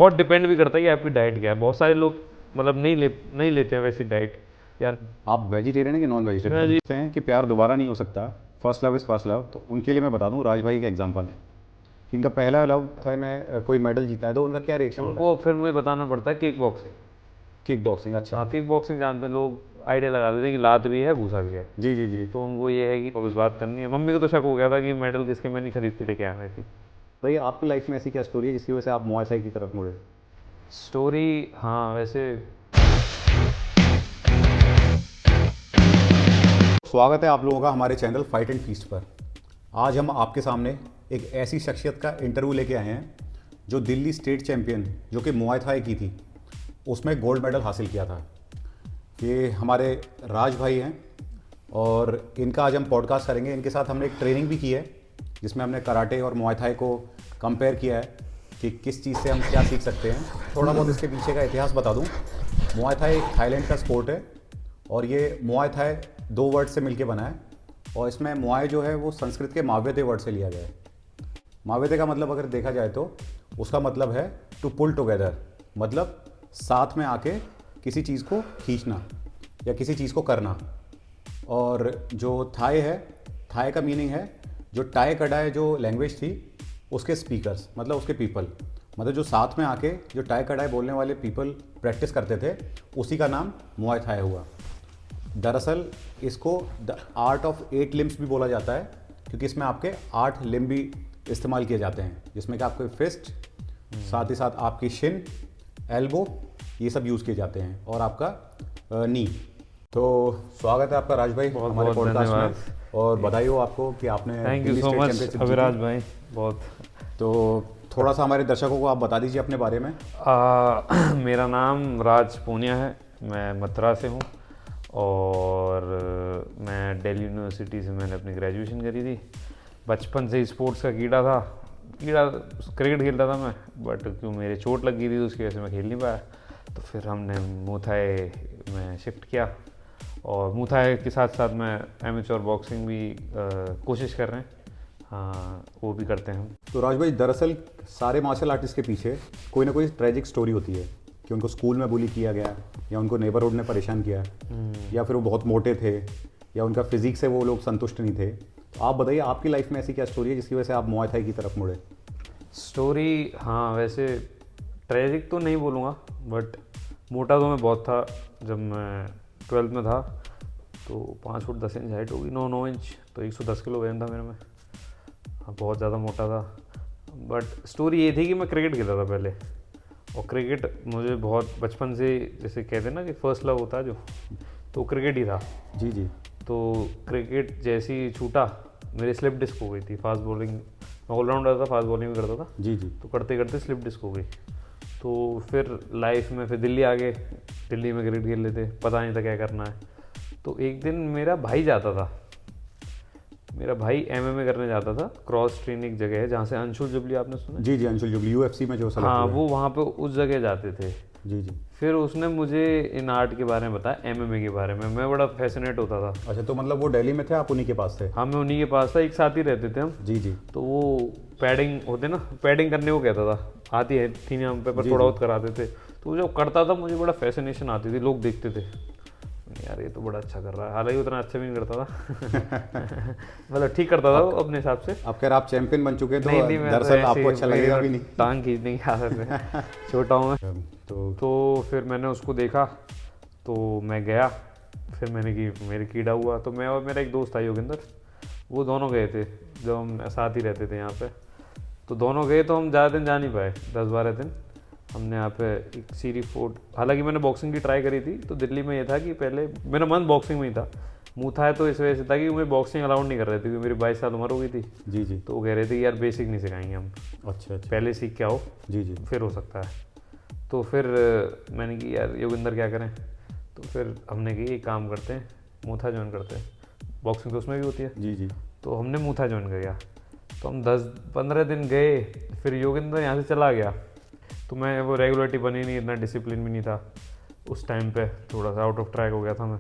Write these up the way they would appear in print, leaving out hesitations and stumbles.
बहुत डिपेंड भी करता है कि आपकी डाइट क्या है। बहुत सारे लोग मतलब नहीं लेते हैं वैसी डाइट यार। आप वेजिटेरियन है कि नॉन मैं वेजिटेरियन? जी कहते हैं कि प्यार दोबारा नहीं हो सकता, first love is first love. तो उनके लिए मैं बता दूं, राज भाई का एग्जांपल है कि इनका पहला लव था में कोई मेडल जीता है, तो उनका क्या रिएक्शन होता उनको फिर मुझे बताना पड़ता है किक बॉक्सिंग। है? किक बॉक्सिंग, अच्छा। हाँ, किक बॉक्सिंग जानते हैं लोग, आइडिया लगा देते हैं कि लात भी है भूसा भी है। जी जी जी। तो उनको ये है कि अब इस बात करनी है। मम्मी को तो शक हो गया था कि मेडल किसके मैं नहीं खरीदती लेके आ रही थी। भाई आपकी लाइफ में ऐसी क्या स्टोरी है जिसकी वजह से आप मुआय थाई की तरफ मुड़े? स्टोरी, हाँ वैसे स्वागत है आप लोगों का हमारे चैनल फाइट एंड फीस्ट पर। आज हम आपके सामने एक ऐसी शख्सियत का इंटरव्यू लेके आए हैं जो दिल्ली स्टेट चैंपियन, जो कि मुआय थाई की थी, उसमें गोल्ड मेडल हासिल किया था। ये हमारे राज भाई हैं और इनका आज हम पॉडकास्ट करेंगे। इनके साथ हमने एक ट्रेनिंग भी की है जिसमें हमने कराटे और मुआय थाई को कंपेयर किया है कि किस चीज़ से हम क्या सीख सकते हैं। थोड़ा बहुत इसके पीछे का इतिहास बता दूं। मुआय थाई एक थाईलैंड का स्पोर्ट है और ये मुआय थाई दो वर्ड से मिलके बना है, और इसमें मुआय जो है वो संस्कृत के मावेते वर्ड से लिया गया है। मावेते का मतलब अगर देखा जाए तो उसका मतलब है टू पुल टुगेदर, मतलब साथ में आके किसी चीज़ को खींचना या किसी चीज़ को करना। और जो थाई है, थाई का मीनिंग है जो टाई कडाई जो लैंग्वेज थी उसके स्पीकर्स, मतलब उसके पीपल, मतलब जो साथ में आके जो टाई कडाई बोलने वाले पीपल प्रैक्टिस करते थे, उसी का नाम मुआय थाई हुआ। दरअसल इसको द आर्ट ऑफ 8 लिम्स भी बोला जाता है क्योंकि इसमें आपके 8 लिम्ब भी इस्तेमाल किए जाते हैं, जिसमें कि आपके फिस्ट, साथ ही साथ आपकी शिन, एल्बो, ये सब यूज़ किए जाते हैं, और आपका नी। तो स्वागत है आपका राज भाई बहुत हमारे बहुत पॉडकास्ट धन्यवाद। में, और बधाई हो आपको कि आपने thank you Delhi so state much championship Abhiraj जीती। भाई, बहुत। तो थोड़ा सा हमारे दर्शकों को आप बता दीजिए अपने बारे में। मेरा नाम राज पूनिया है, मैं मथुरा से हूँ और मैं दिल्ली यूनिवर्सिटी से मैंने अपनी ग्रेजुएशन करी थी। बचपन से ही स्पोर्ट्स का कीड़ा क्रिकेट खेलता था मैं, बट क्यों मेरे चोट लग गई थी तो उसकी वजह से मैं खेल नहीं पाया। तो फिर हमने मुथाई में शिफ्ट किया, और मुथाई के साथ साथ मैं एमेच्योर बॉक्सिंग भी कोशिश कर रहे हैं। हाँ, वो भी करते हैं हम। तो राज भाई, दरअसल सारे मार्शल आर्टिस्ट के पीछे कोई ना कोई ट्रेजिक स्टोरी होती है कि उनको स्कूल में बुली किया गया, या उनको नेबरहुड ने परेशान किया, या फिर वो बहुत मोटे थे, या उनका फिजिक से वो लोग संतुष्ट नहीं थे। तो आप बताइए आपकी लाइफ में ऐसी क्या स्टोरी है जिसकी वजह से आप मुआय थाई की तरफ मुड़े? स्टोरी, हाँ वैसे ट्रेजिक तो नहीं बोलूँगा, बट मोटा तो मैं बहुत था। जब मैं 12th में था तो 5 फुट 10 इंच हाइट होगी, 9 इंच, तो 110 किलो वजन था मेरे में। हाँ, बहुत ज़्यादा मोटा था। बट स्टोरी ये थी कि मैं क्रिकेट खेलता था पहले, और क्रिकेट मुझे बहुत बचपन से, जैसे कहते हैं ना कि फर्स्ट लव होता है जो, तो क्रिकेट ही था। जी जी। तो क्रिकेट जैसे ही छूटा, मेरी स्लिप डिस्क हो गई थी। फास्ट बॉलिंग, मैं ऑलराउंडर था, फास्ट बॉलिंग भी करता था। जी जी। तो करते करते स्लिप डिस्क हो गई। तो फिर लाइफ में फिर दिल्ली आ गए। दिल्ली में क्रिकेट खेल लेते, पता नहीं था क्या करना है। तो एक दिन मेरा भाई जाता था, मेरा भाई एमएमए करने जाता था। क्रॉस ट्रेनिंग जगह है जहाँ से अंशुल जुबली, आपने सुना है? जी जी, अंशुल जुबली यूएफसी में जो सेलेक्ट हाँ, हुआ है। वो वहाँ पे उस जगह जाते थे। जी जी। फिर उसने मुझे इन आर्ट के बारे में बताया, एमएमए के बारे में। मैं बड़ा फैसिनेट होता था। अच्छा, तो मतलब वो दिल्ली में थे, आप उन्हीं के पास थे? हाँ, मैं उन्हीं के पास था, एक साथ ही रहते थे हम। जी जी। तो वो पैडिंग होते ना, पैडिंग करने को कहता था, आती है थी नहीं हम पे, पर जी थोड़ा जी। बहुत कराते थे। तो जब करता था मुझे बड़ा फैसिनेशन आती थी, लोग देखते थे यार ये तो बड़ा अच्छा कर रहा है। हालांकि उतना अच्छा भी नहीं करता था मतलब ठीक करता था वो अपने हिसाब से। अब खैर आप चैंपियन बन चुके हैं तो नहीं नहीं, मैं तो दरअसल ऐसे आपको अच्छा लगेगा भी नहीं। टांग खींचने की आदत है छोटा हूँ मैं। तो तो फिर मैंने उसको देखा, तो मैं गया। फिर मैंने की मेरे कीड़ा हुआ, तो मैं और मेरा एक दोस्त था योगिंदर, वो दोनों गए थे। जब हम साथ ही रहते थे यहाँ पे, तो दोनों गए। तो हम ज़्यादा दिन जा नहीं पाए, 10-12 दिन। हमने यहाँ पे एक सीरी फोर्ट, हालांकि मैंने बॉक्सिंग की ट्राई करी थी। तो दिल्ली में ये था कि पहले मेरा मन बॉक्सिंग में ही था। मुँह था तो इस वजह से था कि मुझे बॉक्सिंग अलाउड नहीं कर रहे थे, क्योंकि मेरी 22 साल उम्र हो गई थी। जी जी। तो वो कह रहे थे कि यार बेसिक नहीं सिखाएंगे हम, अच्छा अच्छा। पहले सीख के आओ, जी जी। फिर हो सकता है। तो फिर मैंने कि यार योगिंदर क्या करें। तो फिर हमने कि एक काम करते हैं, मूथा ज्वाइन करते हैं। बॉक्सिंग तो उसमें भी होती है। जी जी। तो हमने मूथा ज्वाइन किया। तो हम 10-15 दिन गए, फिर योगिंदर यहाँ से चला गया। तो मैं, वो रेगुलरिटी बनी नहीं, इतना डिसिप्लिन भी नहीं था उस टाइम पे, थोड़ा सा आउट ऑफ ट्रैक हो गया था मैं।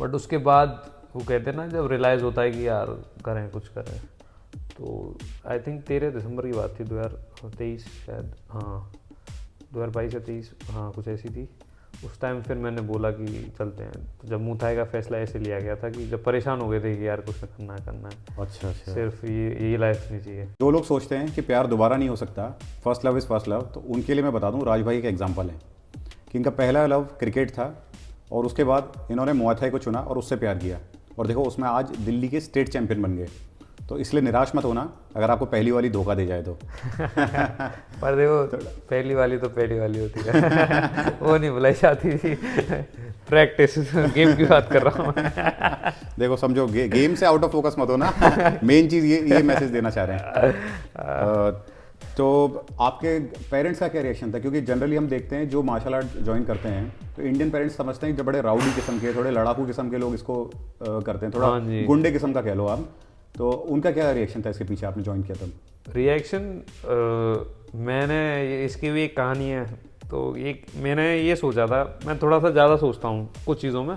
बट उसके बाद वो कहते हैं ना, जब रियलाइज़ होता है कि यार करें, कुछ करें, तो आई थिंक 13 दिसंबर की बात थी 2023 शायद, हाँ 2022 या 23, हाँ कुछ ऐसी थी। उस टाइम फिर मैंने बोला कि चलते हैं। तो जब मुँह थाई का फैसला ऐसे लिया गया था कि जब परेशान हो गए थे कि यार कुछ करना है, अच्छा। सिर्फ ये लाइफ नहीं चाहिए। जो लोग सोचते हैं कि प्यार दोबारा नहीं हो सकता, first love is first love, तो उनके लिए मैं बता दूं राज भाई का एग्जांपल है कि इनका पहला लव क्रिकेट था और उसके बाद इन्होंने मुआय थाई को चुना और उससे प्यार किया, और देखो उसमें आज दिल्ली के स्टेट चैंपियन बन गए। तो इसलिए निराश मत होना अगर आपको पहली वाली धोखा दे जाए तो। पर देखो पहली वाली तो पहली वाली होती है वो नहीं बुलाई जाती थी। प्रैक्टिस गेम की बात कर रहा हूँ। देखो समझो, गेम से आउट ऑफ फोकस मत होना। मेन चीज़ ये मैसेज देना चाह रहे हैं। तो आपके पेरेंट्स का क्या रिएक्शन था? क्योंकि जनरली हम देखते हैं जो मार्शल आर्ट ज्वाइन करते हैं तो इंडियन पेरेंट्स समझते हैं कि बड़े राउडी किस्म के, थोड़े लड़ाकू किस्म के लोग इसको करते हैं, थोड़ा गुंडे किस्म का कह लो आप। तो उनका क्या रिएक्शन था इसके पीछे आपने ज्वाइन किया तब? रिएक्शन मैंने इसकी भी एक कहानी है। तो एक मैंने ये सोचा था, मैं थोड़ा सा ज़्यादा सोचता हूँ कुछ चीज़ों में,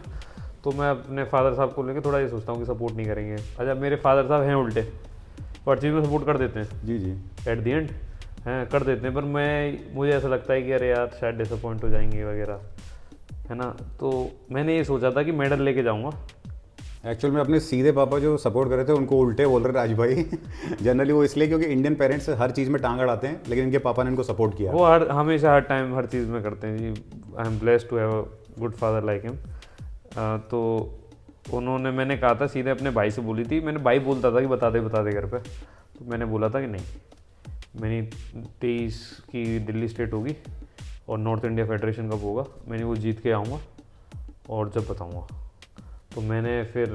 तो मैं अपने फादर साहब को लेकर थोड़ा ये सोचता हूँ कि सपोर्ट नहीं करेंगे। अच्छा मेरे फादर साहब हैं उल्टे, हर चीज़ में सपोर्ट कर देते हैं। जी एट दी एंड हैं कर देते हैं, पर मुझे ऐसा लगता है कि अरे यार शायद डिसअपॉइंट हो जाएंगे वगैरह, है ना। तो मैंने ये सोचा था कि मेडल लेके जाऊँगा। एक्चुअल में अपने सीधे पापा जो सपोर्ट कर रहे थे उनको उल्टे बोल रहे राज भाई। जनरली वो इसलिए क्योंकि इंडियन पेरेंट्स हर चीज़ में टांग अड़ाते हैं, लेकिन इनके पापा ने इनको सपोर्ट किया। वो हमेशा हर टाइम हर चीज़ में करते हैं जी। I am blessed to have a good father like him. तो उन्होंने, मैंने कहा था सीधे अपने भाई से बोली थी, मैंने भाई बोलता था कि बता दे घर पे, तो मैंने बोला था कि नहीं, मैंने 23 की दिल्ली स्टेट होगी और नॉर्थ इंडिया फेडरेशन कप होगा, मैंने वो जीत के आऊँगा और जब बताऊँगा। तो मैंने फिर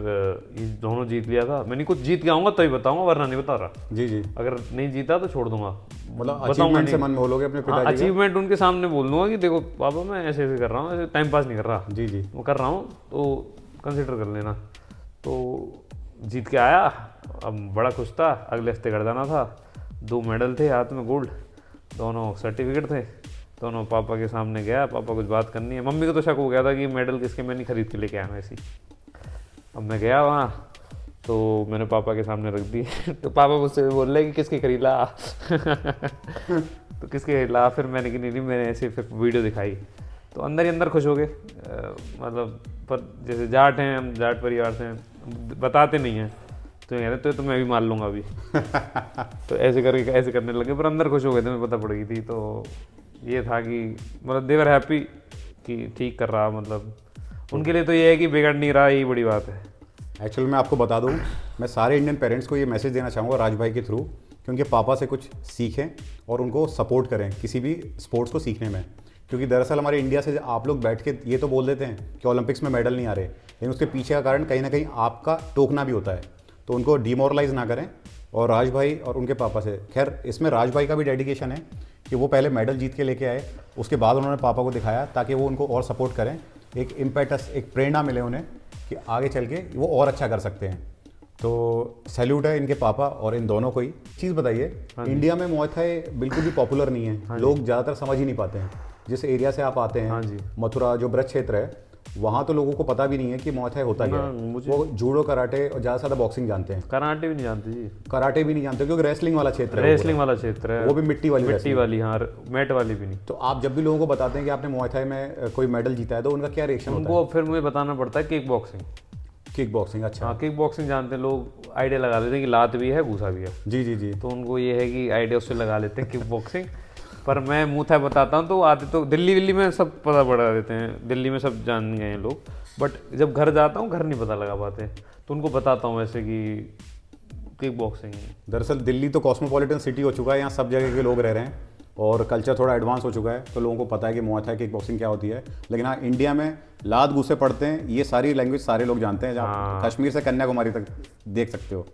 ये दोनों जीत लिया था। मैंने कुछ जीत के आऊँगा तभी बताऊँगा, वरना नहीं बता रहा। जी अगर नहीं जीता तो छोड़ दूंगा। मतलब अचीवमेंट से मन बोलोगे अपने पिताजी का? अचीवमेंट उनके सामने बोल दूंगा कि देखो पापा मैं ऐसे ऐसे कर रहा हूँ, ऐसे टाइम पास नहीं कर रहा। जी वो कर रहा हूँ तो कंसिडर कर लेना। तो जीत के आया, अब बड़ा खुश था। अगले हफ्ते घर जाना था, 2 मेडल थे हाथ में, गोल्ड, दोनों सर्टिफिकेट थे, दोनों पापा के सामने गया। पापा कुछ बात करनी है, मम्मी को तो शक हो गया था कि मेडल किसके, मैं नहीं खरीद के लेके आया मैं ऐसी। अब मैं गया वहाँ तो मैंने पापा के सामने रख दी। तो पापा मुझसे बोल रहे कि किसके खरीदा। तो किसके खरीदा, फिर मैंने कि नहीं, मैंने ऐसे फिर वीडियो दिखाई तो अंदर ही अंदर खुश हो गए। मतलब पर जैसे जाट हैं, हम जाट परिवार से हैं, बताते नहीं हैं, तो ये कहते तो मैं भी मार लूँगा अभी। तो ऐसे करके ऐसे करने लगे, पर अंदर खुश हो गए थे, मैं पता पड़ गई थी। तो ये था कि मतलब दे वर हैप्पी कि ठीक कर रहा, मतलब उनके लिए तो ये है कि बिगड़ नहीं रहा, यही बड़ी बात है। एक्चुअली मैं आपको बता दूं, मैं सारे इंडियन पेरेंट्स को ये मैसेज देना चाहूँगा राज भाई के थ्रू कि उनके पापा से कुछ सीखें और उनको सपोर्ट करें किसी भी स्पोर्ट्स को सीखने में। क्योंकि दरअसल हमारे इंडिया से आप लोग बैठ के ये तो बोल देते हैं कि ओलंपिक्स में मेडल नहीं आ रहे, लेकिन उसके पीछे का कारण कहीं ना कहीं आपका टोकना भी होता है। तो उनको डिमोरलाइज ना करें। और राज भाई और उनके पापा से, खैर इसमें राज भाई का भी डेडिकेशन है कि वो पहले मेडल जीत के लेके आए, उसके बाद उन्होंने पापा को दिखाया ताकि वो उनको और सपोर्ट करें, एक इम्पेटस, एक प्रेरणा मिले उन्हें कि आगे चल के वो और अच्छा कर सकते हैं। तो सैल्यूट है इनके पापा और इन दोनों को ही। चीज़ बताइए, इंडिया में मुआय थाई बिल्कुल भी पॉपुलर नहीं है, लोग ज़्यादातर समझ ही नहीं पाते हैं। जिस एरिया से आप आते हैं, मथुरा जो ब्रज क्षेत्र है, वहाँ तो लोगों को पता भी नहीं है कि मुआय थाई होता क्या है। वो जूडो, कराटे और ज़्यादा से ज़्यादा बॉक्सिंग जानते हैं। कराटे भी नहीं जानते जी, कराटे भी नहीं जानते क्योंकि रेसलिंग वाला क्षेत्र है। रेसलिंग वाला क्षेत्र है, वो भी मिट्टी वाली, हाँ, मैट वाली भी नहीं। तो आप जब भी लोगों को बताते हैं कि आपने मुआय थाई में कोई मेडल जीता है तो उनका क्या रिएक्शन होता है? उनको फिर मुझे बताना पड़ता है किक बॉक्सिंग। किक बॉक्सिंग, अच्छा। हाँ, किक बॉक्सिंग जानते हैं लोग, आइडिया लगा लेते हैं कि लात भी है घूसा भी है। जी। तो उनको ये है कि आइडिया उससे लगा लेते हैं किक बॉक्सिंग। पर मैं मुँह थाई बताता हूँ तो आते तो दिल्ली में सब पता पड़ा देते हैं, दिल्ली में सब जान गए हैं लोग। बट जब घर जाता हूँ, घर नहीं पता लगा पाते, तो उनको बताता हूँ ऐसे कि किक बॉक्सिंग। दरअसल दिल्ली तो कॉस्मोपॉलिटन सिटी हो चुका है, यहाँ सब जगह के लोग रह रहे हैं और कल्चर थोड़ा एडवांस हो चुका है, तो लोगों को पता है कि मुआय थाई किक बॉक्सिंग क्या होती है। लेकिन हाँ, इंडिया में लात घूसे पड़ते हैं, ये सारी लैंग्वेज सारे लोग जानते हैं, जहाँ कश्मीर से कन्याकुमारी तक देख सकते हो।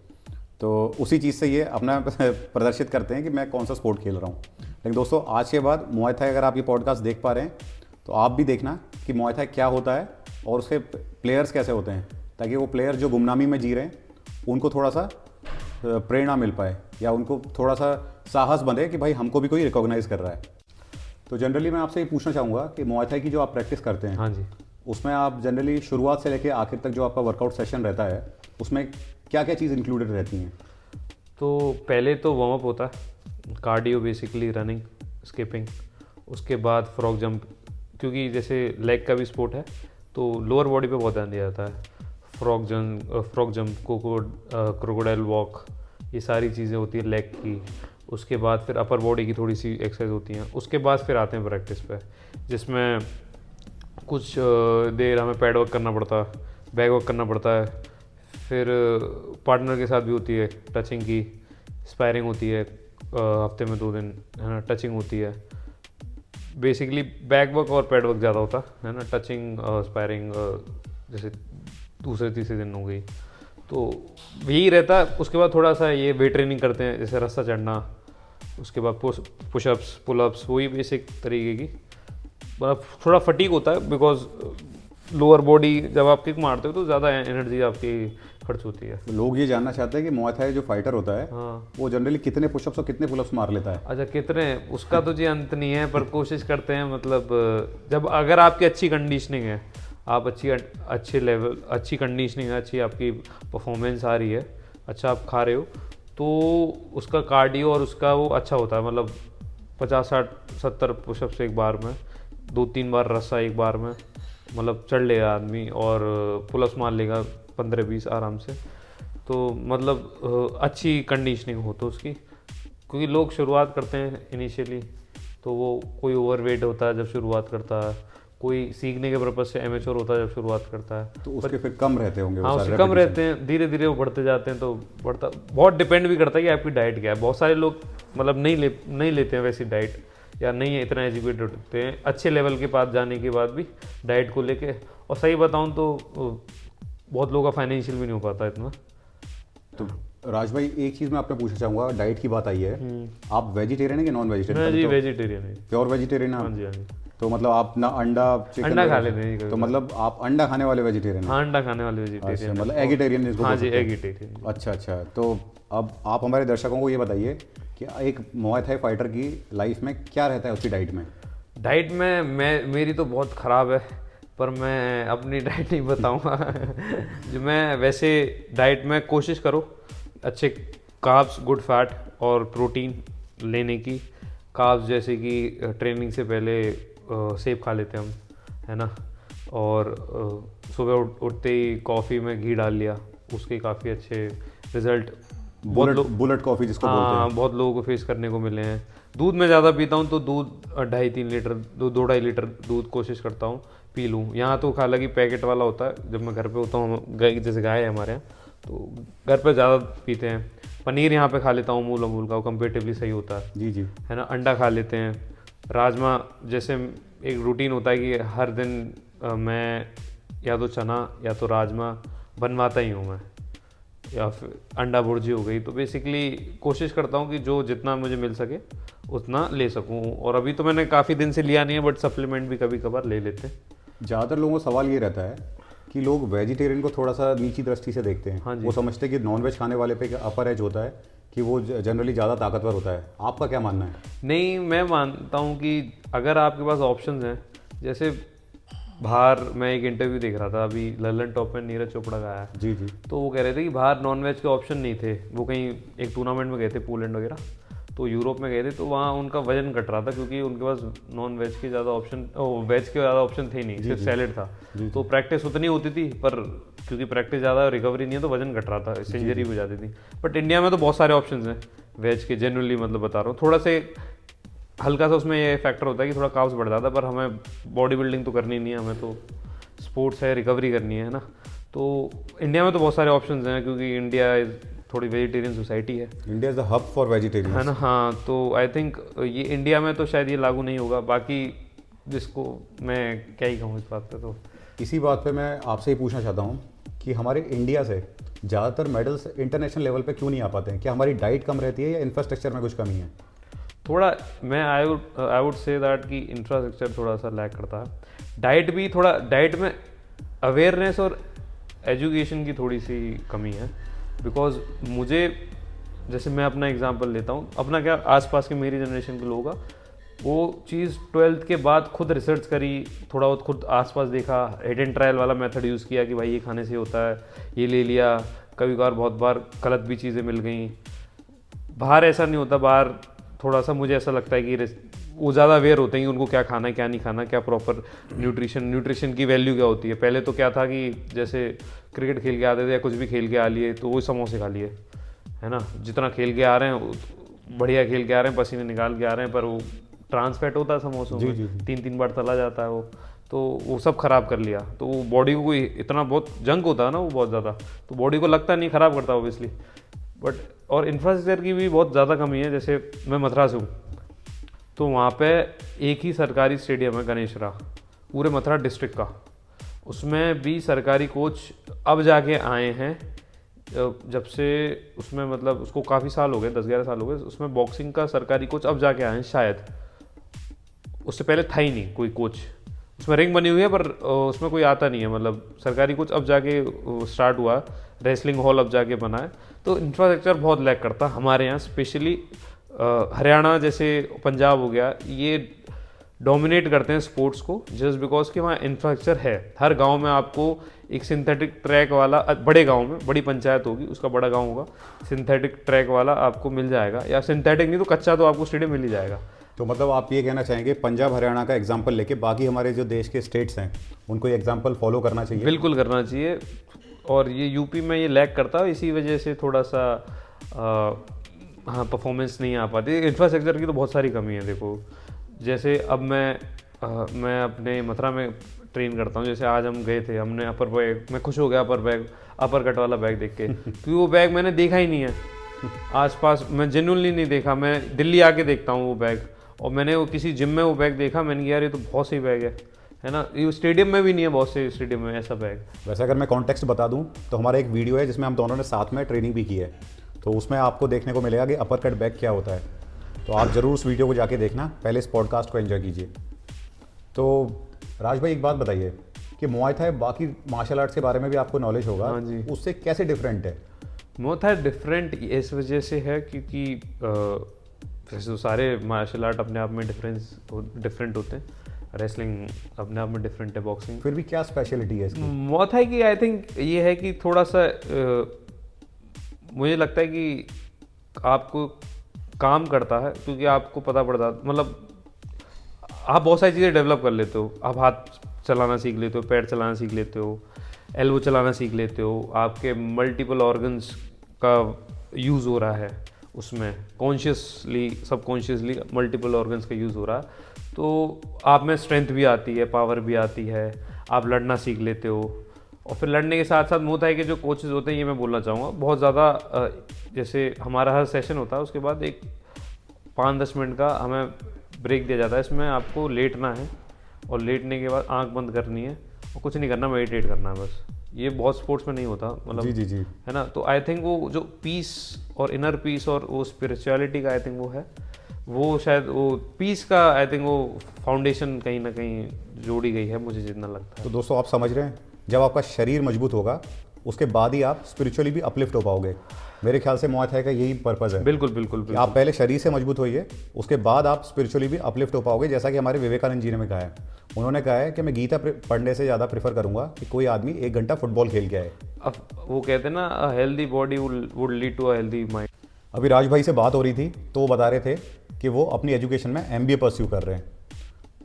तो उसी चीज़ से ये अपना प्रदर्शित करते हैं कि मैं कौन सा स्पोर्ट खेल रहा हूँ। लेकिन दोस्तों, आज के बाद मुआय थाई अगर आप ये पॉडकास्ट देख पा रहे हैं तो आप भी देखना कि मुआय थाई क्या होता है और उसके प्लेयर्स कैसे होते हैं, ताकि वो प्लेयर जो गुमनामी में जी रहे हैं उनको थोड़ा सा प्रेरणा मिल पाए या उनको थोड़ा सा साहस बंधे कि भाई हमको भी कोई रिकॉग्नाइज़ कर रहा है। तो जनरली मैं आपसे ये पूछना चाहूँगा कि मुआय थाई की जो आप प्रैक्टिस करते हैं, हाँ जी, उसमें आप जनरली शुरुआत से लेकर आखिर तक जो आपका वर्कआउट सेशन रहता है, उसमें क्या क्या चीज़ इंक्लूडेड रहती हैं? तो पहले तो वार्म अप होता है, कार्डियो बेसिकली रनिंग, स्किपिंग, उसके बाद फ्रॉग जंप, क्योंकि जैसे लेग का भी स्पोर्ट है तो लोअर बॉडी पे बहुत ध्यान दिया जाता है। फ्रॉग जंप, क्रोकोडाइल वॉक, ये सारी चीज़ें होती है लेग की। उसके बाद फिर अपर बॉडी की थोड़ी सी एक्सरसाइज होती हैं। उसके बाद फिर आते हैं प्रैक्टिस पे, जिसमें कुछ देर हमें पैड वर्क करना पड़ता है, बैक वर्क करना पड़ता है, फिर पार्टनर के साथ भी होती है टचिंग की, स्पायरिंग होती है हफ्ते में 2 दिन, है ना, टचिंग होती है। बेसिकली बैक वर्क और पैड वर्क ज़्यादा होता है ना, टचिंग स्पायरिंग जैसे दूसरे तीसरे दिन हो गई, तो यही रहता है। उसके बाद थोड़ा सा ये वेट ट्रेनिंग करते हैं, जैसे रस्सा चढ़ना, उसके बाद पुशअप्स, पुलअप्स, वही बेसिक तरीके की। मतलब थोड़ा फटीक होता है बिकॉज लोअर बॉडी जब आप किक मारते हो तो ज़्यादा एनर्जी आपकी खर्च होती है। लोग ये जानना चाहते हैं कि मुआय थाई जो फाइटर होता है हाँ, वो जनरली कितने पुशअप्स और कितने पुलअप्स मार लेता है? अच्छा कितने, उसका तो जी अंत नहीं है, पर कोशिश करते हैं। मतलब जब अगर आपकी अच्छी कंडीशनिंग है, आप अच्छे लेवल, अच्छी कंडीशनिंग है, अच्छी आपकी परफॉर्मेंस आ रही है, अच्छा आप खा रहे हो, तो उसका कार्डियो और उसका वो अच्छा होता है। मतलब 50-60-70 पुशअप्स एक बार में, 2-3 बार रस्सा एक बार में, मतलब चढ़ लेगा आदमी, और पुलअप्स मार लेगा 15-20 आराम से। तो मतलब अच्छी कंडीशनिंग हो तो उसकी, क्योंकि लोग शुरुआत करते हैं इनिशियली, तो वो कोई ओवरवेट होता है जब शुरुआत करता है, कोई सीखने के पर्पज से एमेच्योर होता है जब शुरुआत करता है, तो उसके फिर कम रहते होंगे वो हाँ सारे उससे कम repetition? रहते हैं। धीरे धीरे वो बढ़ते जाते हैं, तो बढ़ता बहुत डिपेंड भी करता है कि आपकी डाइट क्या है। बहुत सारे लोग मतलब नहीं लेते हैं वैसी डाइट, या नहीं इतना एजुकेटेड होते हैं अच्छे लेवल के पास जाने के बाद भी डाइट को लेके। और सही बताऊं तो बहुत लोगों का फाइनेंशियल भी नहीं हो पाता इतना। तो राज भाई, एक चीज़ मैं आपने पूछना चाहूँगा, डाइट की बात आई है, आप वेजिटेरियन है कि नॉन मैं वेजिटेरियन? जी वेजिटेरियन है। प्योर वेजिटेरियन हाँ आप? जी, हाँ जी। तो मतलब आप ना अंडा चिकन अंडा खा लेते हैं जी कभी तो कभी। मतलब आप अंडा खाने वाले वेजिटेरियन हैं? हाँ, अंडा खाने वाले अच्छा, वेजिटेरियन। मतलब एगिटेरियन जिसको हाँ बोल जी, सकते हैं। एगिटेरियन। अच्छा अच्छा, तो अब आप हमारे दर्शकों को ये बताइए कि एक मुआय थाई फाइटर की लाइफ में क्या रहता है उसकी डाइट में? डाइट में मेरी तो बहुत ख़राब है, पर मैं अपनी डाइट नहीं बताऊंगा। जो मैं वैसे डाइट में कोशिश करो अच्छे कार्ब्स, गुड फैट और प्रोटीन लेने की। कार्ब्स जैसे कि ट्रेनिंग से पहले सेब खा लेते हैं हम, है ना, और सुबह उठते ही कॉफ़ी में घी डाल लिया, उसके काफ़ी अच्छे रिजल्ट बुलेट कॉफ़ी जिसको बोलते हैं। बहुत लोगों को फेस करने को मिले हैं। दूध में ज़्यादा पीता हूँ, तो दूध 2.5-3 लीटर, 2-2.5 लीटर दूध कोशिश करता हूँ पी लूँ। यहाँ तो हालांकि पैकेट वाला होता है, जब मैं घर पे होता हूँ, जैसे गाय है हमारे यहाँ, तो घर पे ज़्यादा पीते हैं। पनीर यहाँ पे खा लेता हूँ अमूल का, वो कंपेरेटिवली सही होता है, जी जी। है ना। अंडा खा लेते हैं। राजमा, जैसे एक रूटीन होता है कि हर दिन मैं या तो चना या तो राजमा बनवाता ही हूँ मैं, या फिर अंडा भुर्जी हो गई। तो बेसिकली कोशिश करता हूँ कि जो जितना मुझे मिल सके उतना ले सकूँ। और अभी तो मैंने काफ़ी दिन से लिया नहीं है, बट सप्लीमेंट भी कभी कभार ले लेते हैं। ज़्यादातर लोगों का सवाल ये रहता है कि लोग वेजिटेरियन को थोड़ा सा नीची दृष्टि से देखते हैं। हाँ जी। वो समझते हैं कि नॉनवेज खाने वाले पे अपर एज होता है, कि वो जनरली ज़्यादा ताकतवर होता है। आपका क्या मानना है? नहीं, मैं मानता हूँ कि अगर आपके पास ऑप्शंस हैं, जैसे बाहर मैं एक इंटरव्यू देख रहा था अभी, ललन टॉप में नीरज चोपड़ा का आया, जी जी। तो वो कह रहे थे कि बाहर नॉनवेज के ऑप्शन नहीं थे। वो कहीं एक टूर्नामेंट में गए थे, पोलैंड वगैरह, तो यूरोप में गए थे, तो वहाँ उनका वजन घट रहा था क्योंकि उनके पास नॉन वेज के ज़्यादा ऑप्शन, वेज के ज़्यादा ऑप्शन थे नहीं, सिर्फ सैलेड था। तो प्रैक्टिस उतनी होती थी, पर क्योंकि प्रैक्टिस ज़्यादा रिकवरी नहीं है तो वजन घट रहा था, इससे इंजरी हो जाती थी। बट इंडिया में तो बहुत सारे ऑप्शन हैं वेज के, जेन्युइनली मतलब बता रहा हूँ। थोड़ा से हल्का सा उसमें ये फैक्टर होता है कि थोड़ा कार्ब्स बढ़ जाता है, पर हमें बॉडी बिल्डिंग तो करनी नहीं है, हमें तो स्पोर्ट्स है, रिकवरी करनी है ना। तो इंडिया में तो बहुत सारे ऑप्शंस हैं, क्योंकि इंडिया थोड़ी वेजिटेरियन सोसाइटी है। India is the hub for vegetarian, है ना। हाँ, तो आई थिंक ये इंडिया में तो शायद ये लागू नहीं होगा, बाकी जिसको मैं क्या ही कहूँ इस बात पे। तो इसी बात पे मैं आपसे ही पूछना चाहता हूँ कि हमारे इंडिया से ज़्यादातर मेडल्स इंटरनेशनल लेवल पे क्यों नहीं आ पाते हैं? क्या हमारी डाइट कम रहती है या इंफ्रास्ट्रक्चर में कुछ कमी है? थोड़ा मैं आई वुड से दैट कि इंफ्रास्ट्रक्चर थोड़ा सा लैक करता है। डाइट भी थोड़ा, डाइट में अवेयरनेस और एजुकेशन की थोड़ी सी कमी है। बिकॉज मुझे, जैसे मैं अपना एग्जांपल लेता हूँ, अपना क्या, आसपास के मेरी जनरेशन के लोगों का, वो चीज़ 12th के बाद खुद रिसर्च करी, थोड़ा बहुत खुद आसपास देखा, हिट एंड ट्रायल वाला मेथड यूज़ किया कि भाई ये खाने से होता है, ये ले लिया। कभी कभार बहुत बार गलत भी चीज़ें मिल गई, बाहर ऐसा नहीं होता, बाहर थोड़ा सा मुझे ऐसा लगता है कि वो ज़्यादा अवेयर होते हैं कि उनको क्या खाना है क्या नहीं खाना, क्या प्रॉपर न्यूट्रिशन की वैल्यू क्या होती है। पहले तो क्या था कि जैसे क्रिकेट खेल के आते थे या कुछ भी खेल के आ लिए तो वही समोसे खा लिए, है ना, जितना खेल के आ रहे हैं बढ़िया खेल के आ रहे हैं, पसीने निकाल के आ रहे हैं, पर वो ट्रांस फैट होता है समोसों जी में, जी जी। 3-3 बार तला जाता है वो, तो वो सब खराब कर लिया। तो वो बॉडी को कोई इतना बहुत जंक होता है ना वो बहुत ज़्यादा, तो बॉडी को लगता नहीं, खराब करता ऑब्वियसली। बट और इंफ्रास्ट्रक्चर की भी बहुत ज़्यादा कमी है। जैसे मैं मथुरा से हूँ, तो वहाँ पे एक ही सरकारी स्टेडियम है गणेशरा, पूरे मथुरा डिस्ट्रिक्ट का, उसमें भी सरकारी कोच अब जाके आए हैं, जब से उसमें मतलब उसको काफ़ी साल हो गए, 10-11 साल हो गए, उसमें बॉक्सिंग का सरकारी कोच अब जाके आए हैं शायद, उससे पहले था ही नहीं कोई कोच। उसमें रिंग बनी हुई है पर उसमें कोई आता नहीं है, मतलब सरकारी कोच अब जाके स्टार्ट हुआ, रेसलिंग हॉल अब जाके बना है। तो इंफ्रास्ट्रक्चर बहुत लैक करता हमारे यहाँ, स्पेशली हरियाणा जैसे पंजाब हो गया, ये डोमिनेट करते हैं स्पोर्ट्स को जस्ट बिकॉज कि वहाँ इंफ्रास्ट्रक्चर है। हर गांव में आपको एक सिंथेटिक ट्रैक वाला, बड़े गांव में, बड़ी पंचायत होगी उसका बड़ा गांव होगा, सिंथेटिक ट्रैक वाला आपको मिल जाएगा, या सिंथेटिक नहीं तो कच्चा तो आपको स्टेडियम मिल ही जाएगा। तो मतलब आप ये कहना चाहेंगे पंजाब हरियाणा का एग्जाम्पल लेके बाकी हमारे जो देश के स्टेट्स हैं उनको ये एग्जाम्पल फॉलो करना चाहिए? बिल्कुल करना चाहिए। और ये यूपी में ये लैक करता है, इसी वजह से थोड़ा सा हाँ परफॉर्मेंस नहीं आ पाती। इंफ्रास्ट्रक्चर की तो बहुत सारी कमी है। देखो जैसे अब मैं अपने मथुरा में ट्रेन करता हूँ, जैसे आज हम गए थे, हमने अपर बैग, मैं खुश हो गया अपर कट वाला बैग देख के क्योंकि वो बैग मैंने देखा ही नहीं है आसपास, मैं जेन्युइनली नहीं देखा, मैं दिल्ली आके देखता हूँ वो बैग, और मैंने वो किसी जिम में वो बैग देखा, मैंने कहा यार ये तो बहुत सही बैग है ना, ये स्टेडियम में भी नहीं है, बहुत से स्टेडियम में ऐसा बैग। वैसे अगर मैं कॉन्टेक्स्ट बता दूं तो हमारा एक वीडियो है जिसमें हम दोनों ने साथ में ट्रेनिंग भी की है, तो उसमें आपको देखने को मिलेगा कि अपर कट बैग क्या होता है। तो आप ज़रूर उस वीडियो को जाके देखना, पहले इस पॉडकास्ट को एंजॉय कीजिए। तो राज भाई एक बात बताइए कि मुआय थाई बाकी मार्शल आर्ट्स के बारे में भी आपको नॉलेज होगा, हाँ जी। उससे कैसे डिफरेंट है? मुआय थाई डिफरेंट इस वजह से है क्योंकि वैसे तो सारे मार्शल आर्ट अपने आप में डिफरेंट होते हैं, रेसलिंग अपने आप में डिफरेंट है, बॉक्सिंग। फिर भी क्या स्पेशलिटी है इसकी? मुआय थाई की आई थिंक ये है कि थोड़ा सा मुझे लगता है कि आपको काम करता है, क्योंकि आपको पता पड़ता, मतलब आप बहुत सारी चीज़ें डेवलप कर लेते हो, आप हाथ चलाना सीख लेते हो, पैर चलाना सीख लेते हो, एल्बो चलाना सीख लेते हो, आपके मल्टीपल ऑर्गन्स का यूज़ हो रहा है उसमें, कॉन्शियसली सबकॉन्शियसली मल्टीपल ऑर्गन्स का यूज़ हो रहा है, तो आप में स्ट्रेंथ भी आती है, पावर भी आती है, आप लड़ना सीख लेते हो। और फिर लड़ने के साथ साथ मुआय थाई के जो कोचेज़ होते हैं, ये मैं बोलना चाहूँगा, बहुत ज़्यादा जैसे हमारा हर सेशन होता है उसके बाद एक 5-10 मिनट का हमें ब्रेक दिया जाता है, इसमें आपको लेटना है और लेटने के बाद आंख बंद करनी है और कुछ नहीं करना, मेडिटेट करना है बस। ये बहुत स्पोर्ट्स में नहीं होता, मतलब जी जी जी। है ना। तो आई थिंक वो जो पीस और इनर पीस और वो स्पिरिचुअलिटी का आई थिंक वो है, वो शायद वो पीस का आई थिंक वो फाउंडेशन कहीं ना कहीं जोड़ी गई है, मुझे जितना लगता है। तो दोस्तों आप समझ रहे हैं, जब आपका शरीर मजबूत होगा उसके बाद ही आप स्पिरिचुअली भी अपलिफ्ट हो पाओगे। मेरे ख्याल से मुआय थाई का यही पर्पज़ है। बिल्कुल बिल्कुल कि बिल्कुल। आप पहले शरीर से मजबूत होइए, उसके बाद आप स्पिरिचुअली भी अपलिफ्ट हो पाओगे। जैसा कि हमारे विवेकानंद जी ने कहा है, उन्होंने कहा है कि मैं गीता पढ़ने से ज़्यादा प्रेफर करूंगा कि कोई आदमी 1 घंटा फुटबॉल खेल के आए। अब वो कहते हैं ना, a healthy body would lead to a healthy mind. अभी राज भाई से बात हो रही थी तो वो बता रहे थे कि वो अपनी एजुकेशन में MBA परस्यू कर रहे हैं।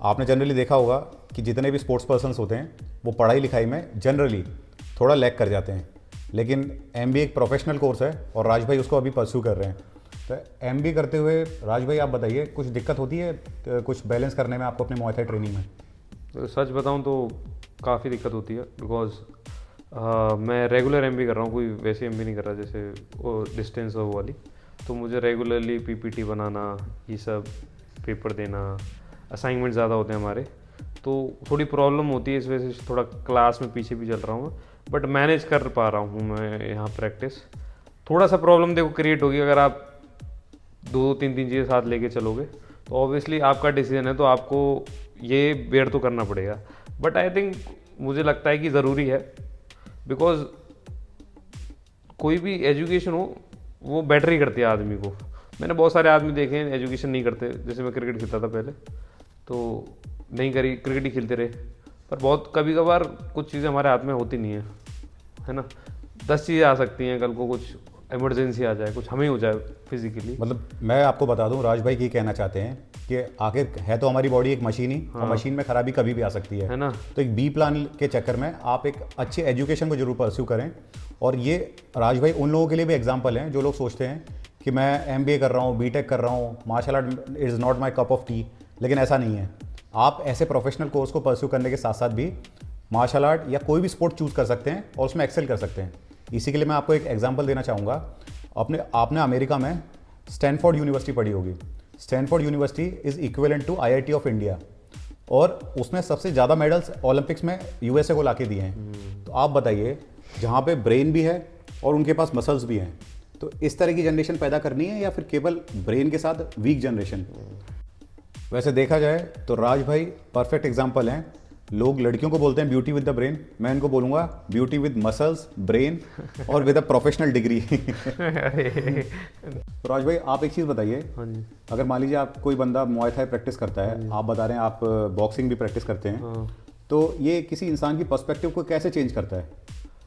आपने जनरली देखा होगा कि जितने भी स्पोर्ट्स पर्सन्स होते हैं वो पढ़ाई लिखाई में जनरली थोड़ा लैक कर जाते हैं, लेकिन MBA एक प्रोफेशनल कोर्स है और राज भाई उसको अभी परस्यू कर रहे हैं। तो MBA करते हुए राज भाई आप बताइए, कुछ दिक्कत होती है कुछ बैलेंस करने में आपको अपनी मुआय थाई ट्रेनिंग में? तो सच बताऊं तो काफ़ी दिक्कत होती है, बिकॉज मैं रेगुलर MBA कर रहा हूँ, कोई वैसे MBA नहीं कर रहा जैसे वो डिस्टेंस हो वाली। तो मुझे रेगुलरली PPT बनाना, ये सब पेपर देना, असाइनमेंट ज़्यादा होते हैं हमारे, तो थोड़ी प्रॉब्लम होती है, इस वजह से थोड़ा क्लास में पीछे भी चल रहा हूँ, बट मैनेज कर पा रहा हूँ मैं यहाँ प्रैक्टिस। थोड़ा सा प्रॉब्लम देखो क्रिएट होगी अगर आप 2-3 चीज़ें साथ लेके चलोगे, तो ऑब्वियसली आपका डिसीजन है, तो आपको ये बेयर तो करना पड़ेगा। बट आई थिंक मुझे लगता है कि ज़रूरी है, बिकॉज कोई भी एजुकेशन हो वो बेटर ही करती है आदमी को। मैंने बहुत सारे आदमी देखे हैं एजुकेशन नहीं करते, जैसे मैं क्रिकेट खेलता था पहले, तो नहीं करी, क्रिकेट ही खेलते रहे, पर बहुत कभी कभार कुछ चीज़ें हमारे हाथ में होती नहीं है ना। 10 चीज़ें आ सकती हैं कल को, कुछ इमरजेंसी आ जाए, कुछ हमें हो जाए फिजिकली। मतलब मैं आपको बता दूं, राज भाई ये कहना चाहते हैं कि आखिर है तो हमारी बॉडी एक मशीन ही, और मशीन में खराबी कभी भी आ सकती है ना। तो एक बी प्लान के चक्कर में आप एक अच्छी एजुकेशन को जरूर परस्यू करें। और ये राज भाई उन लोगों के लिए भी एग्जाम्पल हैं जो लोग सोचते हैं कि मैं MBA कर रहा हूँ, BTech कर रहा हूँ, martial art is not my cup of tea. लेकिन ऐसा नहीं है। आप ऐसे प्रोफेशनल कोर्स को परस्यू करने के साथ साथ भी मार्शल आर्ट या कोई भी स्पोर्ट चूज़ कर सकते हैं और उसमें एक्सेल कर सकते हैं। इसी के लिए मैं आपको एक एग्जांपल देना चाहूँगा। आपने अमेरिका में स्टैनफोर्ड यूनिवर्सिटी पढ़ी होगी। Stanford university is equivalent to IIT of India, और उसने सबसे ज़्यादा मेडल्स ओलंपिक्स में USA को लाके दिए हैं। तो आप बताइए, जहाँ पे ब्रेन भी है और उनके पास मसल्स भी हैं, तो इस तरह की जनरेशन पैदा करनी है या फिर केवल ब्रेन के साथ वीक जनरेशन? वैसे देखा जाए तो राज भाई परफेक्ट एग्जांपल हैं। लोग लड़कियों को बोलते हैं ब्यूटी विद द ब्रेन, मैं इनको बोलूँगा ब्यूटी विद मसल्स, ब्रेन और विद अ प्रोफेशनल डिग्री। तो राज भाई आप एक चीज़ बताइए, हाँ जी। अगर मान लीजिए आप कोई बंदा मुआय थाई प्रैक्टिस करता है, आप बता रहे हैं आप बॉक्सिंग भी प्रैक्टिस करते हैं, हाँ। तो ये किसी इंसान की पर्सपेक्टिव को कैसे चेंज करता है?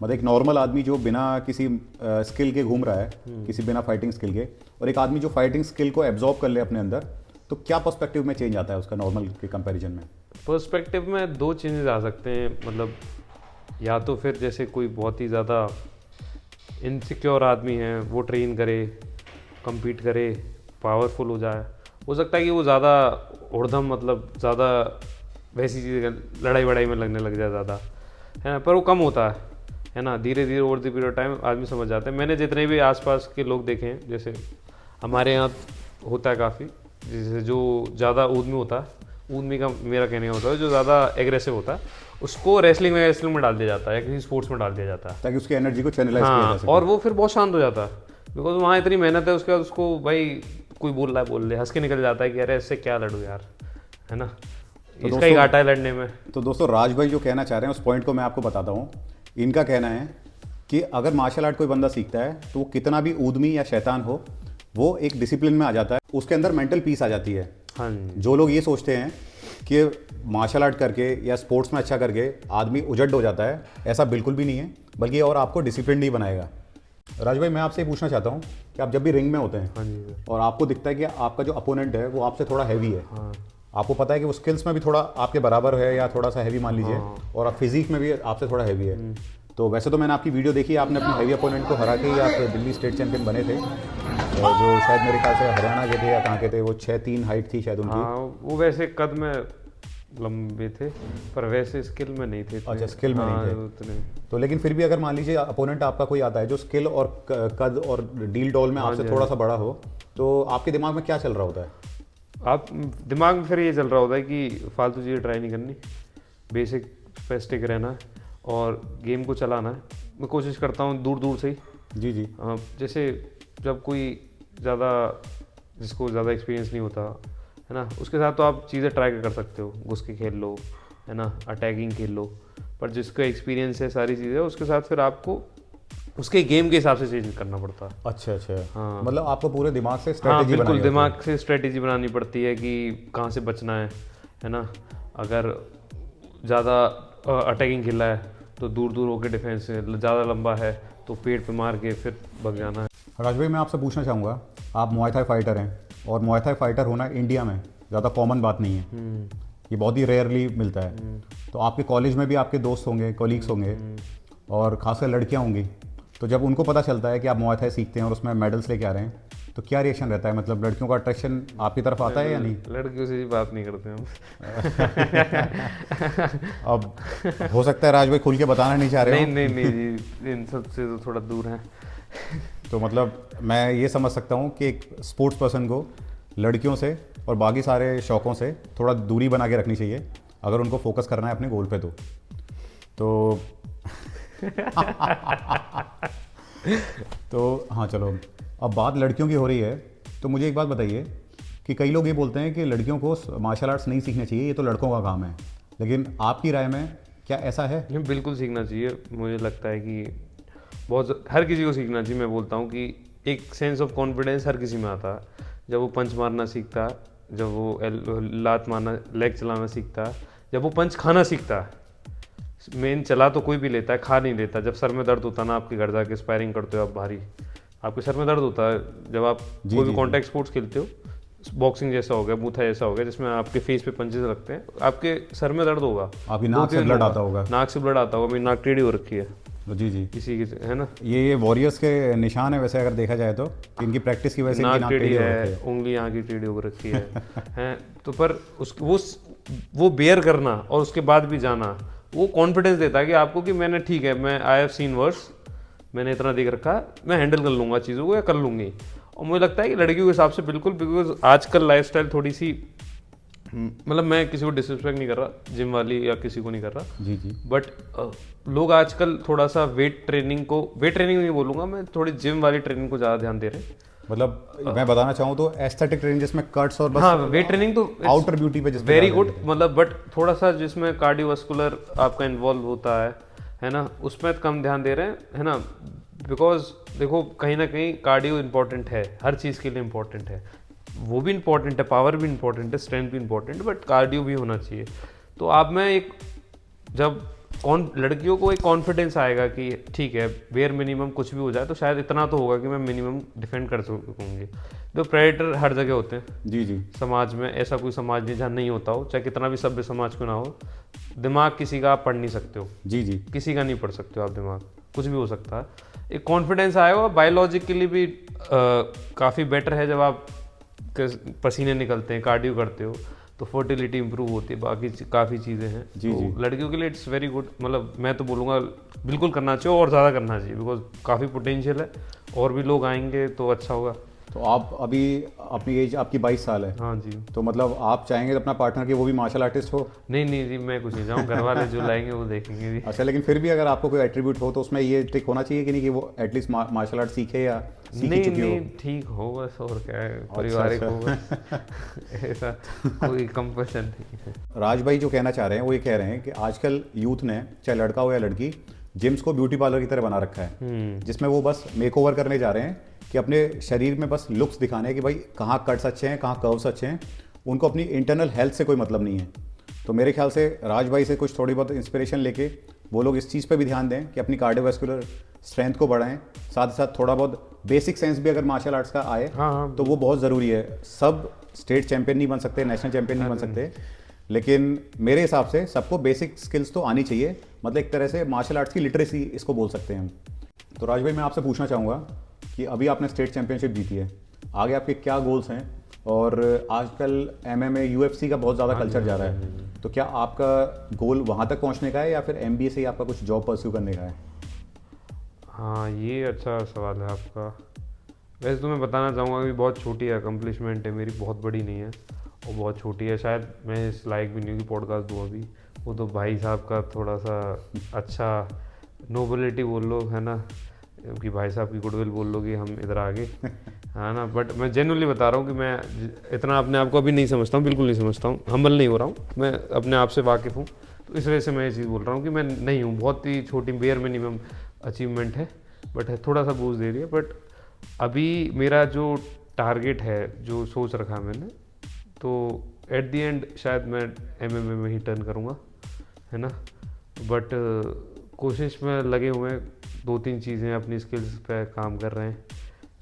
मतलब एक नॉर्मल आदमी जो बिना किसी स्किल के घूम रहा है, किसी बिना फाइटिंग स्किल के, और एक आदमी जो फाइटिंग स्किल को एब्जॉर्ब कर ले अपने अंदर, तो क्या पर्सपेक्टिव में चेंज आता है उसका नॉर्मल के कंपैरिजन में? पर्सपेक्टिव में 2 चेंजेस आ सकते हैं। मतलब या तो फिर जैसे कोई बहुत ही ज़्यादा इनसिक्योर आदमी है, वो ट्रेन करे, compete करे, पावरफुल हो जाए, हो सकता है कि वो ज़्यादा उड़दम, मतलब ज़्यादा वैसी चीज़ें लड़ाई वड़ाई में लगने लग जाए ज़्यादा, है ना। पर वो कम होता है ना। धीरे धीरे over the period of time आदमी समझ जाते हैं। मैंने जितने भी आसपास के लोग देखे हैं, जैसे हमारे यहाँ होता है काफ़ी, जैसे जो ज़्यादा ऊधमी होता है, ऊधमी का मेरा कहने का होता है जो ज़्यादा एग्रेसिव होता है, उसको रेसलिंग में डाल दिया जाता है या किसी स्पोर्ट्स में डाल दिया जाता है, ताकि उसकी एनर्जी को चैनलाइज किया जा सके। और वो फिर बहुत शांत हो जाता है, बिकॉज वहाँ इतनी मेहनत है। उसके बाद उसको भाई कोई बोल रहा है बोल ले, हंस के निकल जाता है कि अरे इससे क्या लड़ूँ यार, है ना, इसका ही घाटा है लड़ने में। तो दोस्तों राज भाई जो कहना चाह रहे हैं उस पॉइंट को मैं आपको बताता हूँ। इनका कहना है कि अगर मार्शल आर्ट कोई बंदा सीखता है तो वो कितना भी ऊधमी या शैतान हो, वो एक डिसिप्लिन में आ जाता है, उसके अंदर मेंटल पीस आ जाती है। हाँ जी। जो लोग ये सोचते हैं कि मार्शल आर्ट करके या स्पोर्ट्स में अच्छा करके आदमी उजड़ हो जाता है, ऐसा बिल्कुल भी नहीं है, बल्कि और आपको डिसिप्लिन ही बनाएगा। राज भाई मैं आपसे पूछना चाहता हूँ कि आप जब भी रिंग में होते हैं, हाँ जी, और आपको दिखता है कि आपका जो अपोनेंट है वो आपसे थोड़ा हैवी है, हाँ, आपको पता है कि वो स्किल्स में भी थोड़ा आपके बराबर है या थोड़ा सा हैवी मान लीजिए, और आप फिजिक में भी आपसे थोड़ा हैवी है, तो वैसे तो मैंने आपकी वीडियो देखी, आपने अपने हैवी अपोनेंट को हरा के ही आप दिल्ली स्टेट चैंपियन बने थे, और जो शायद मेरे ख्याल से हरियाणा के थे या कहाँ के थे, वो 6'3" हाइट थी शायद उनकी। हाँ, वो वैसे कद में लंबे थे, पर वैसे स्किल में नहीं थे। अच्छा, स्किल में नहीं थे उतने। तो लेकिन फिर भी अगर मान लीजिए अपोनेंट आपका कोई आता है जो स्किल और कद और डील डॉल में आपसे थोड़ा सा बड़ा हो, तो आपके दिमाग में क्या चल रहा होता है? आप दिमाग में फिर ये चल रहा होता है कि फालतू चीज़ें ट्राई नहीं करनी, बेसिक स्पेसिफिक रहना है और गेम को चलाना है। मैं कोशिश करता हूँ दूर दूर से ही। जी जी। जैसे जब कोई ज़्यादा, जिसको ज़्यादा एक्सपीरियंस नहीं होता है ना, उसके साथ तो आप चीज़ें ट्राई कर सकते हो, घुस के खेल लो, है ना, अटैकिंग खेल लो, पर जिसका एक्सपीरियंस है सारी चीज़ें, उसके साथ फिर आपको उसके गेम के हिसाब से चेंज करना पड़ता है। अच्छा अच्छा। हाँ, मतलब आपको पूरे दिमाग से हाँ स्ट्रेटेजी बिल्कुल, बनानी दिमाग से स्ट्रेटेजी बनानी पड़ती है कि कहाँ से बचना है ना। अगर ज़्यादा अटैकिंग खेला है तो दूर दूर होकर डिफेंस से, ज़्यादा लंबा है तो पेट पे मार के फिर भाग जाना है। राज भाई मैं आपसे पूछना चाहूँगा, आप मुआय थाई फाइटर हैं, और मुआय थाई फाइटर होना इंडिया में ज़्यादा कॉमन बात नहीं है, ये बहुत ही रेयरली मिलता है। तो आपके कॉलेज में भी आपके दोस्त होंगे, कॉलीग्स होंगे, और खासकर लड़कियाँ होंगी, तो जब उनको पता चलता है कि आप मुआय थाई सीखते हैं और उसमें मेडल्स लेके आ रहे हैं, तो क्या रिएक्शन रहता है? मतलब लड़कियों का अट्रैक्शन आपकी तरफ आता है या नहीं? लड़कियों से भी बात नहीं करते हम। अब हो सकता है राज भाई खुल के बताना नहीं चाह रहे हो। नहीं नहीं जी, इन सब से तो थोड़ा दूर हैं। तो मतलब मैं ये समझ सकता हूँ कि एक स्पोर्ट्स पर्सन को लड़कियों से और बाकी सारे शौक़ों से थोड़ा दूरी बना के रखनी चाहिए अगर उनको फोकस करना है अपने गोल पे तो तो हाँ चलो, अब बात लड़कियों की हो रही है, तो मुझे एक बात बताइए कि कई लोग ये बोलते हैं कि लड़कियों को मार्शल आर्ट्स नहीं सीखना चाहिए, ये तो लड़कों का काम है, लेकिन आपकी राय में क्या ऐसा है? नहीं, बिल्कुल सीखना चाहिए। मुझे लगता है कि बहुत हर किसी को सीखना चाहिए। मैं बोलता हूँ कि एक सेंस ऑफ कॉन्फिडेंस हर किसी में आता है जब वो पंच मारना सीखता है, जब वो लात मारना, लेग चलाना सीखता है, जब वो पंच खाना सीखता है। मेन चला तो कोई भी लेता है, खा नहीं लेता। जब सर में दर्द होता ना, आपके घर जाके स्पायरिंग करते हो आप भारी, आपके सर में दर्द होता है जब आप जी, कोई भी जी, कॉन्टैक्ट स्पोर्ट्स खेलते हो, बॉक्सिंग जैसा हो गया, बूथा जैसा हो गया, जिसमें आपके फेस पे पंचेस लगते हैं, आपके सर में दर्द होगा, आपकी नाक से 2-3 ब्लड होगा। आता होगा। नाक से ब्लड आता होगा, मेरी नाक टेढ़ी हो रखी है जी जी, इसी की, है ना। ये वॉरियर्स के निशान है वैसे अगर देखा जाए तो, कि इनकी प्रैक्टिस की वजह से इनकी नाक नाक टेढ़ी टेढ़ी हो रखी है, है। उंगली यहाँ की टेढ़ी हो रखी है हैं। तो पर उस वो बेयर करना और उसके बाद भी जाना, वो कॉन्फिडेंस देता है कि आपको कि मैंने ठीक है, मैं आई हैव सीन वर्स, मैंने इतना देख रखा है, मैं हैंडल कर लूँगा चीज़ों को या कर लूँगी। और मुझे लगता है कि लड़कियों के हिसाब से बिल्कुल, बिकॉज आजकल लाइफस्टाइल थोड़ी सी, मतलब मैं किसी को डिसरिस्पेक्ट नहीं कर रहा, जिम वाली या किसी को नहीं कर रहा, जी जी, बट लोग आजकल थोड़ा सा वेट ट्रेनिंग नहीं बोलूँगा मैं, थोड़ी जिम वाली ट्रेनिंग को ज़्यादा ध्यान दे रहे हैं। मतलब मैं बताना चाहूँ तो एस्थेटिक ट्रेनिंग जिसमें कट्स और बस हाँ, वेट ट्रेनिंग तो आउटर ब्यूटी पे जिस वेरी गुड, मतलब बट थोड़ा सा जिसमें कार्डियोवास्कुलर आपका इन्वॉल्व होता है ना, उसमें कम ध्यान दे रहे हैं, है ना। बिकॉज देखो कहीं ना कहीं कार्डियो इंपॉर्टेंट है, हर चीज़ के लिए इंपॉर्टेंट है, वो भी इंपॉर्टेंट है, पावर भी इंपॉर्टेंट है, स्ट्रेंथ भी इंपॉर्टेंट है, बट कार्डियो भी होना चाहिए। तो आप में एक जब लड़कियों को एक कॉन्फिडेंस आएगा कि ठीक है, बेयर मिनिमम कुछ भी हो जाए तो शायद इतना तो होगा कि मैं मिनिमम डिफेंड कर सकूँगी। तो प्रेडेटर हर जगह होते हैं जी जी, समाज में, ऐसा कोई समाज नहीं जहाँ नहीं होता हो, चाहे कितना भी सभ्य समाज क्यों ना हो। दिमाग किसी का आप पढ़ नहीं सकते हो, जी जी, किसी का नहीं पढ़ सकते हो आप दिमाग, कुछ भी हो सकता है। एक कॉन्फिडेंस आएगा, बायोलॉजिकली भी काफ़ी बेटर है जब आप पसीने निकलते हैं, कार्डियो करते हो, तो फर्टिलिटी इंप्रूव होती है, बाकी काफ़ी चीज़ें हैं। जी, तो जी। लड़कियों के लिए इट्स वेरी गुड, मतलब मैं तो बोलूँगा बिल्कुल करना चाहिए और ज़्यादा करना चाहिए, बिकॉज काफ़ी पोटेंशियल है, और भी लोग आएंगे तो अच्छा होगा। तो आप अभी अपनी एज आपकी 22 साल है, हाँ जी। तो मतलब आप चाहेंगे अपना पार्टनर कि वो भी मार्शल आर्टिस्ट हो? नहीं नहीं जी, मैं कुछ नहीं चाहूँ, घर वाले जो लाएंगे वो देखेंगे जी। अच्छा, लेकिन फिर भी अगर आपको कोई एट्रीब्यूट हो तो उसमें ये टिक होना चाहिए कि नहीं कि वो एटलीस्ट मार्शल आर्ट सीखे या सीख नहीं चुकी नहीं, हो? ठीक हो बस, और क्या है, पारिवारिक हो बस ऐसा कोई कंपल्सन नहीं है। राज भाई जो कहना चाह रहे हैं वो ये कह रहे हैं कि आजकल यूथ ने, चाहे लड़का हो या लड़की, जिम्स को ब्यूटी पार्लर की तरह बना रखा है, जिसमें वो बस मेकओवर करने जा रहे हैं कि अपने शरीर में बस लुक्स दिखाने हैं कि भाई कहाँ कट्स अच्छे हैं, कहाँ कर्व्स अच्छे हैं, उनको अपनी इंटरनल हेल्थ से कोई मतलब नहीं है। तो मेरे ख्याल से राज भाई से कुछ थोड़ी बहुत इंस्पिरेशन लेके वो लोग इस चीज़ पे भी ध्यान दें कि अपनी कार्डियोवैस्कुलर स्ट्रेंथ को बढ़ाएं, साथ ही साथ थोड़ा बहुत बेसिक सेंस भी अगर मार्शल आर्ट्स का आए हाँ, तो वो बहुत ज़रूरी है। सब स्टेट चैंपियन नहीं बन सकते, नेशनल चैंपियन नहीं बन सकते, लेकिन मेरे हिसाब से सबको बेसिक स्किल्स तो आनी चाहिए, मतलब एक तरह से मार्शल आर्ट्स की लिटरेसी इसको बोल सकते हैं हम। तो राज भाई मैं आपसे पूछना चाहूँगा कि अभी आपने स्टेट चैंपियनशिप जीती है, आगे आपके क्या गोल्स हैं? और आजकल MMA UFC का बहुत ज़्यादा कल्चर जा रहा है, तो क्या आपका गोल वहाँ तक पहुँचने का है या फिर MBA से ही आपका कुछ जॉब परस्यू करने का है? हाँ, ये अच्छा सवाल है आपका। वैसे तो मैं बताना चाहूँगा कि बहुत छोटी अकम्पलिशमेंट है मेरी, बहुत बड़ी नहीं है और बहुत छोटी है, शायद मैं इस लायक भी नहीं हूँ कि पॉडकास्ट दूँ अभी। वो तो भाई साहब का थोड़ा सा अच्छा नोबिलिटी बोल लो, है ना, कि भाई साहब की गुडविल बोल लो कि हम इधर आ गए, है ना। बट मैं जेन्युइनली बता रहा हूँ कि मैं इतना अपने आप को अभी नहीं समझता हूँ, बिल्कुल नहीं समझता हूँ, हम्बल नहीं हो रहा हूँ, मैं अपने आप से वाकिफ़ हूँ। तो इस वजह से मैं ये चीज़ बोल रहा हूँ कि मैं नहीं हूँ, बहुत ही छोटी बेयर मिनिमम अचीवमेंट है, बट है थोड़ा सा बूझ दे रही है। बट अभी मेरा जो टारगेट है, जो सोच रखा है मैंने, तो एट द एंड शायद मैं MMA में ही टर्न करूँगा, है ना। बट कोशिश में लगे हुए हैं, 2-3 चीज़ें अपनी स्किल्स पे काम कर रहे हैं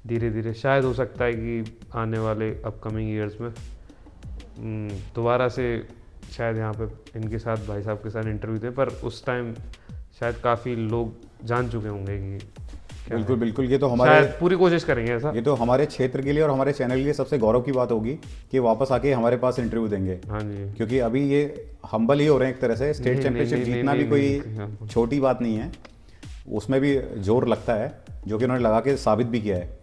धीरे धीरे। शायद हो सकता है कि आने वाले अपकमिंग ईयर्स में दोबारा से शायद यहाँ पे इनके साथ, भाई साहब के साथ इंटरव्यू दें, पर उस टाइम शायद काफ़ी लोग जान चुके होंगे कि बिल्कुल बिल्कुल, ये तो हमारे, शायद पूरी कोशिश करेंगे ऐसा। ये तो हमारे क्षेत्र के लिए और हमारे चैनल के लिए सबसे गौरव की बात होगी कि वापस आके हमारे पास इंटरव्यू देंगे, हाँ जी, क्योंकि अभी ये हम्बल ही हो रहे हैं एक तरह से। स्टेट नहीं, चैंपियनशिप नहीं, जीतना नहीं, भी नहीं, कोई छोटी बात नहीं है, उसमें भी जोर लगता है, जो कि उन्होंने लगा के साबित भी किया है।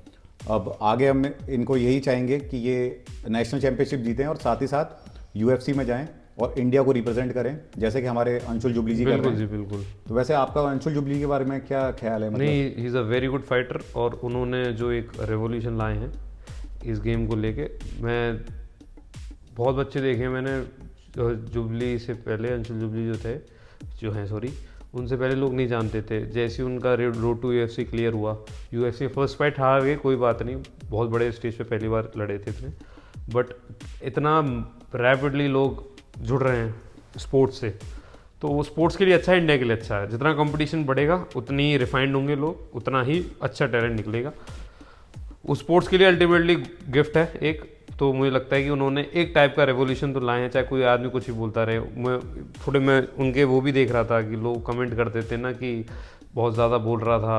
अब आगे हम इनको यही चाहेंगे कि ये नेशनल चैंपियनशिप जीतें और साथ ही साथ UFC में जाएं और इंडिया को रिप्रेजेंट करें, जैसे कि हमारे अंशुल जुबली जी कर रहे बिल्कुल हैं। जी, बिल्कुल। तो वैसे आपका अंशुल जुबली के बारे में क्या ख्याल है? मतलब नहीं, he is a very good fighter, और उन्होंने जो एक रेवोल्यूशन लाए हैं इस गेम को लेके, मैं बहुत बच्चे देखे हैं मैंने, जुबली से पहले, अंशुल जुबली जो हैं सॉरी, उनसे पहले लोग नहीं जानते थे। जैसे ही उनका रोड टू UFC क्लियर हुआ, UFC फर्स्ट फाइट हार गए, कोई बात नहीं, बहुत बड़े स्टेज पे पहली बार लड़े थे इतने, बट इतना रैपिडली लोग जुड़ रहे हैं स्पोर्ट्स से, तो वो स्पोर्ट्स के लिए अच्छा है, इंडिया के लिए अच्छा है। जितना कंपटीशन बढ़ेगा उतनी रिफाइंड होंगे लोग, उतना ही अच्छा टैलेंट निकलेगा। उस स्पोर्ट्स के लिए अल्टीमेटली गिफ्ट है एक। तो मुझे लगता है कि उन्होंने एक टाइप का रेवोल्यूशन तो लाए हैं, चाहे कोई आदमी कुछ ही बोलता रहे। मैं उनके वो भी देख रहा था कि लोग कमेंट करते थे ना कि बहुत ज़्यादा बोल रहा था,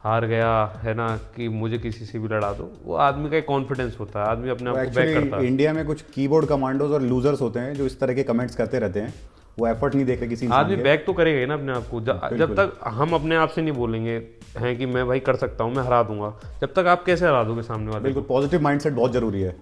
हार गया है ना, कि मुझे किसी से भी लड़ा दो। वो आदमी का एक कॉन्फिडेंस होता है, आदमी अपने आप को बैक करता है। इंडिया में कुछ कीबोर्ड कमांडोज और लूजर्स होते हैं जो इस तरह के कमेंट्स करते रहते हैं, वो एफर्ट नहीं देखते किसी इंसान आदमी के। बैक तो करेगा ही ना अपने आप को। जब तक हम अपने आप से नहीं बोलेंगे हैं कि मैं भाई कर सकता हूँ, मैं हरा दूंगा, जब तक आप कैसे हरा दोगे सामने वाले बिल्कुल, पॉजिटिव माइंडसेट बहुत जरूरी है।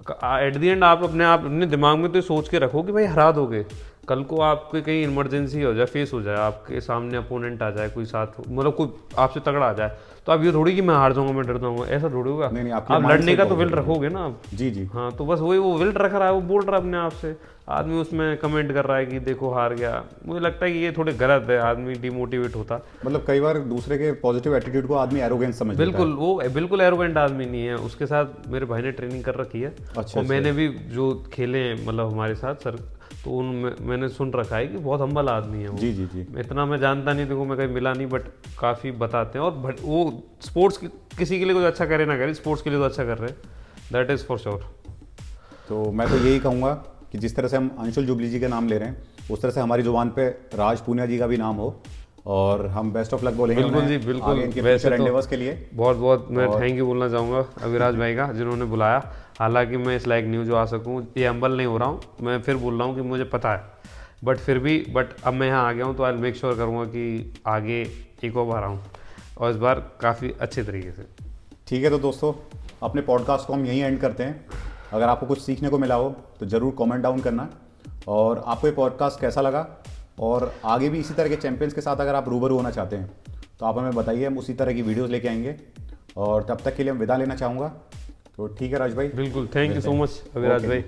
एट द एंड आप अपने दिमाग में तो सोच के रखो कि भाई हरा दोगे। कल को आपके कहीं इमरजेंसी हो जाए, फेस हो जाए, आपके सामने अपोनेंट आ जाए, कोई साथ मतलब कोई आपसे तगड़ा आ जाए, तो आप ये थोड़ी कि मैं हार जाऊंगा, मैं डर जाऊंगा, ऐसा थोड़ी होगा। नहीं, आपके आप लड़ने का तो बहुत विल जरूरी है। रखोगे ना आप। जी जी। हाँ, तो बस वही वो विल रख रहा है, वो बोल रहा है अपने आप से। आदमी उसमें कमेंट कर रहा है कि देखो हार गया। मुझे लगता है कि ये थोड़े गलत है, आदमी डिमोटिवेट होता। मतलब कई बार दूसरे के पॉजिटिव एटीट्यूड को आदमी एरोगेंस समझ लेता है। बिल्कुल, वो बिल्कुल एरोगेंट आदमी नहीं है। उसके साथ मेरे भाई ने ट्रेनिंग कर रखी है। अच्छा, और मैंने भी जो खेले हैं मतलब हमारे साथ सर, तो मैंने सुन रखा है कि बहुत हम्बल आदमी है वो। जी जी जी। इतना मैं जानता नहीं, देखो मैं कहीं मिला नहीं, बट काफ़ी बताते हैं। और वो स्पोर्ट्स किसी के लिए कुछ अच्छा करे ना करे, स्पोर्ट्स के लिए तो अच्छा कर रहे हैं, दैट इज़ फॉर श्योर। तो मैं तो यही कहूँगा कि जिस तरह से हम अंशुल जुबली जी का नाम ले रहे हैं, उस तरह से हमारी जुबान पे राज पूनिया जी का भी नाम हो, और हम बेस्ट ऑफ लक बोलेंगे बिल्कुल उन्हें जी, बिल्कुल। आगे इनके वैसे फ्यूचर तो एंडेवर्स के लिए। बहुत बहुत मैं थैंक यू बोलना चाहूँगा अविराज भाई का, जिन्होंने बुलाया। हालांकि मैं इस लायक नहीं हूँ जो आ सकूँ, ये हम्बल नहीं हो रहा हूँ, मैं फिर बोल रहा हूँ कि मुझे पता है, बट फिर भी अब मैं यहाँ आ गया हूँ तो आई मेक श्योर करूँगा कि आगे एक और बार आऊँ, और इस बार काफ़ी अच्छे तरीके से। ठीक है, तो दोस्तों अपने पॉडकास्ट को हम यहीं एंड करते हैं। अगर आपको कुछ सीखने को मिला हो तो ज़रूर कमेंट डाउन करना, और आपको ये पॉडकास्ट कैसा लगा, और आगे भी इसी तरह के चैंपियंस के साथ अगर आप रूबरू होना चाहते हैं तो आप हमें बताइए, हम उसी तरह की वीडियोस लेके आएंगे। और तब तक के लिए हम विदा लेना चाहूँगा। तो ठीक है राज भाई, बिल्कुल, thank you so much Aviraj okay. भाई।